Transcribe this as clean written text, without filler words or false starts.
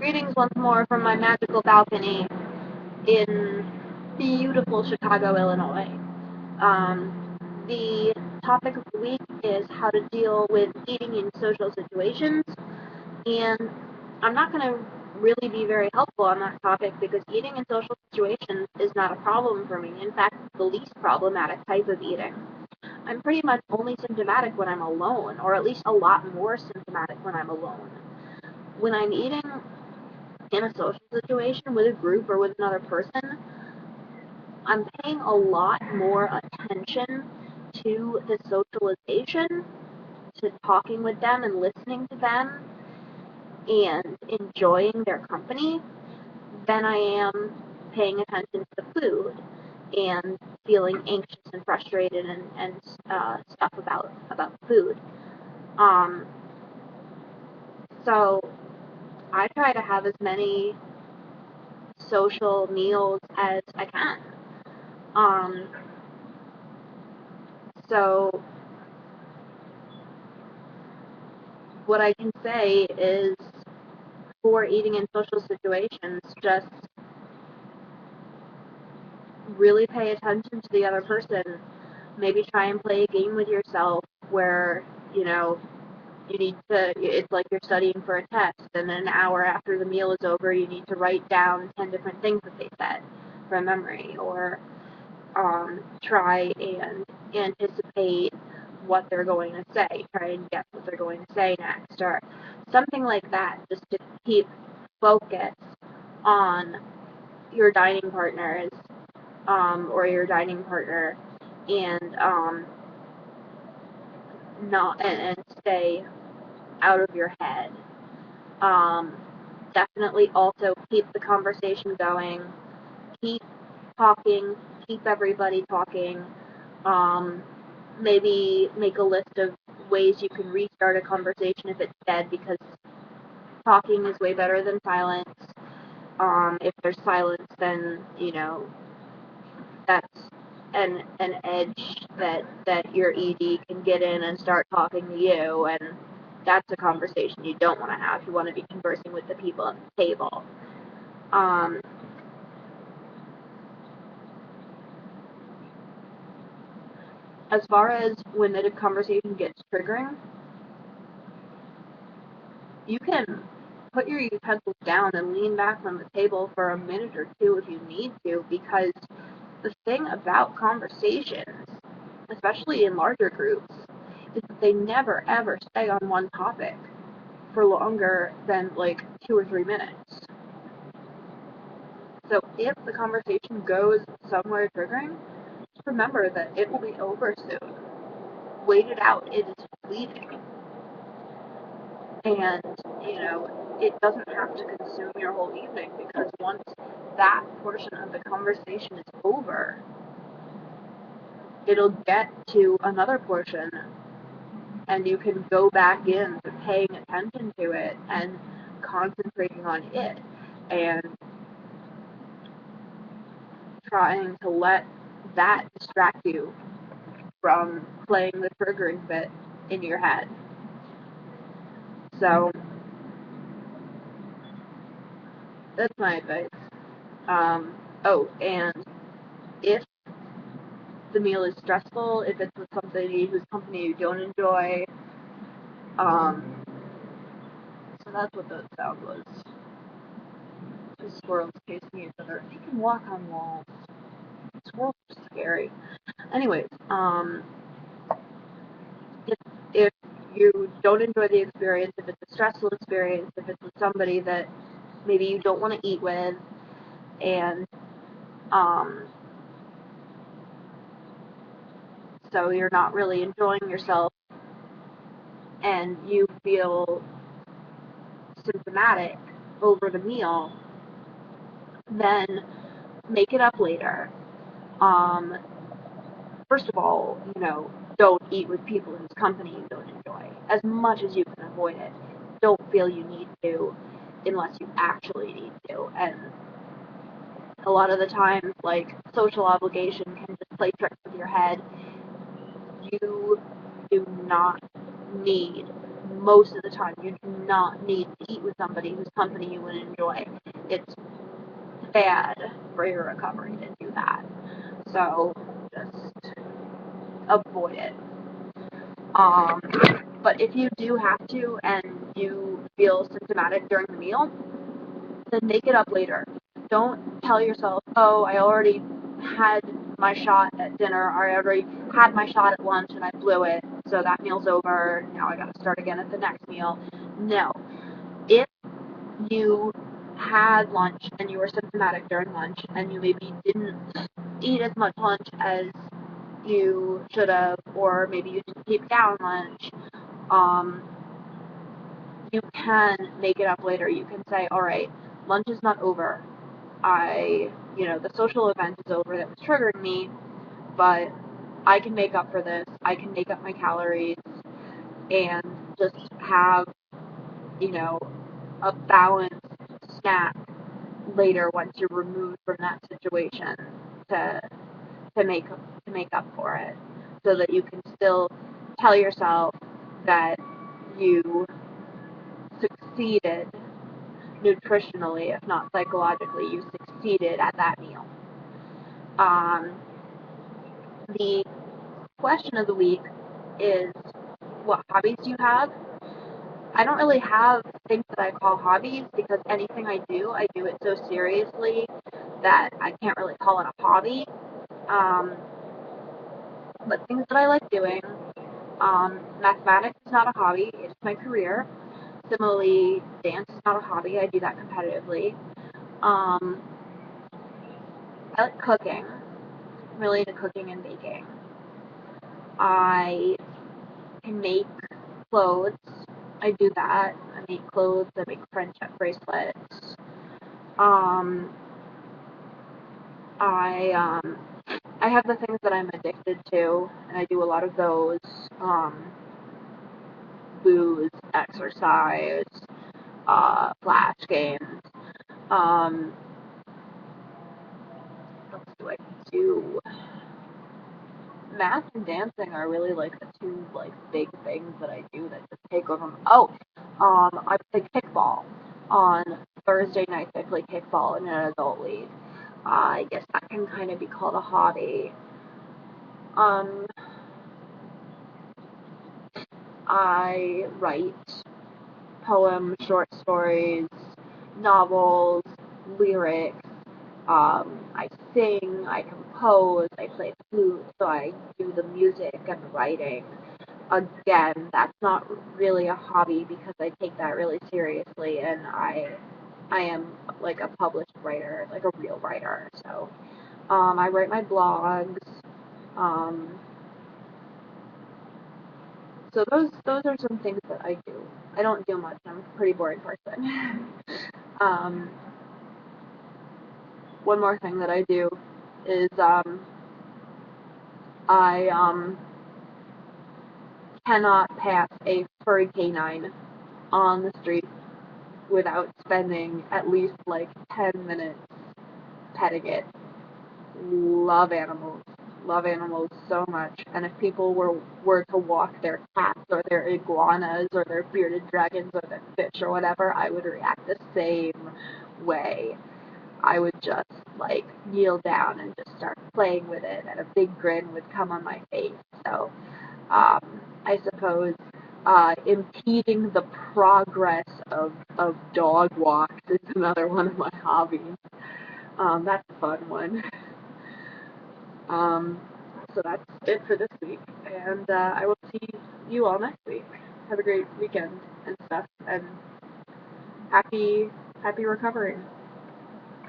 Greetings once more from my magical balcony in beautiful Chicago, Illinois. The topic of the week is how to deal with eating in social situations, and I'm not going to really be very helpful on that topic because eating in social situations is not a problem for me. In fact, it's the least problematic type of eating. I'm pretty much only symptomatic when I'm alone, or at least a lot more symptomatic when I'm alone. When I'm eating in a social situation with a group or with another person, I'm paying a lot more attention to the socialization, to talking with them and listening to them and enjoying their company than I am paying attention to the food and feeling anxious and frustrated and stuff about food. Um, so I try to have as many social meals as I can. Um, so what I can say is for eating in social situations, just really pay attention to the other person. Maybe try and play a game with yourself where, you need to, it's like you're studying for a test, and then an hour after the meal is over, you need to write down 10 different things that they said from memory, or try and anticipate what they're going to say, try and guess what they're going to say next, or something like that, just to keep focus on your dining partners or your dining partner, and not and stay out of your head. Um, Definitely also keep the conversation going, keep talking, keep everybody talking. Um, Maybe make a list of ways you can restart a conversation if it's dead, because talking is way better than silence. If there's silence, then that's an edge that your ED can get in and start talking to you, and that's a conversation you don't want to have. You want to be conversing with the people at the table. Um, as far as when the conversation gets triggering, you can put your utensils down and lean back from the table for a minute or two if you need to, because the thing about conversations, especially in larger groups, is that they never ever stay on one topic for longer than like 2 or 3 minutes. So if the conversation goes somewhere triggering, just remember that it will be over soon. Wait it out. It is fleeting. And, it doesn't have to consume your whole evening, because once that portion of the conversation is over, it'll get to another portion, and you can go back in to paying attention to it and concentrating on it and trying to let that distract you from playing the triggering bit in your head. So that's my advice. And if the meal is stressful, if it's with somebody whose company you don't enjoy, so that's what the sound was. Two squirrels chasing each other. They can walk on walls. Squirrels are scary. Anyways, if you don't enjoy the experience, if it's a stressful experience, if it's with somebody that maybe you don't want to eat with, and so you're not really enjoying yourself, and you feel symptomatic over the meal, then make it up later. First of all, don't eat with people whose company you don't enjoy. As much as you can avoid it, don't feel you need to unless you actually need to. And a lot of the times, like, social obligation can just play tricks with your head. You do not need most of the time you do not need to eat with somebody whose company you would enjoy. It's bad for your recovery to do that. So just avoid it. But if you do have to and you feel symptomatic during the meal, then make it up later. Don't tell yourself, oh, I already had my shot at dinner, or I already had my shot at lunch and I blew it, so that meal's over, now I gotta start again at the next meal. No. If you had lunch and you were symptomatic during lunch and you maybe didn't eat as much lunch as you should have, or maybe you didn't keep down lunch, you can make it up later. You can say, all right, lunch is not over. The social event is over that was triggering me, but I can make up for this. I can make up my calories and just have, a balanced snack later once you're removed from that situation to make up for it, so that you can still tell yourself that you succeeded nutritionally, if not psychologically. You succeeded at that meal. The question of the week is, what hobbies do you have? I don't really have things that I call hobbies, because anything I do it so seriously that I can't really call it a hobby. But things that I like doing, mathematics is not a hobby, it's my career. Similarly, dance is not a hobby, I do that competitively. I like cooking. I'm really into cooking and baking. I can make clothes. I do that. I make clothes, I make friendship bracelets. I have the things that I'm addicted to, and I do a lot of those. Booze, exercise, flash games. What else do I do? Math and dancing are really like the two big things that I do that just take over. I play kickball. On Thursday nights I play kickball in an adult league. I guess that can kind of be called a hobby. I write poems, short stories, novels, lyrics. I sing, I compose, I play flute, so I do the music and the writing. Again, that's not really a hobby because I take that really seriously, and I am like a published writer, like a real writer. So I write my blogs. So those are some things that I do. I don't do much. I'm a pretty boring person. um, One more thing that I do is I cannot pass a furry canine on the street without spending at least 10 minutes petting it. Love animals. Love animals so much. And if people were to walk their cats or their iguanas or their bearded dragons or their fish or whatever, I would react the same way. I would just kneel down and just start playing with it, and a big grin would come on my face. So I suppose impeding the progress of dog walks is another one of my hobbies. That's a fun one. So that's it for this week, and I will see you all next week. Have a great weekend and stuff, and happy recovering.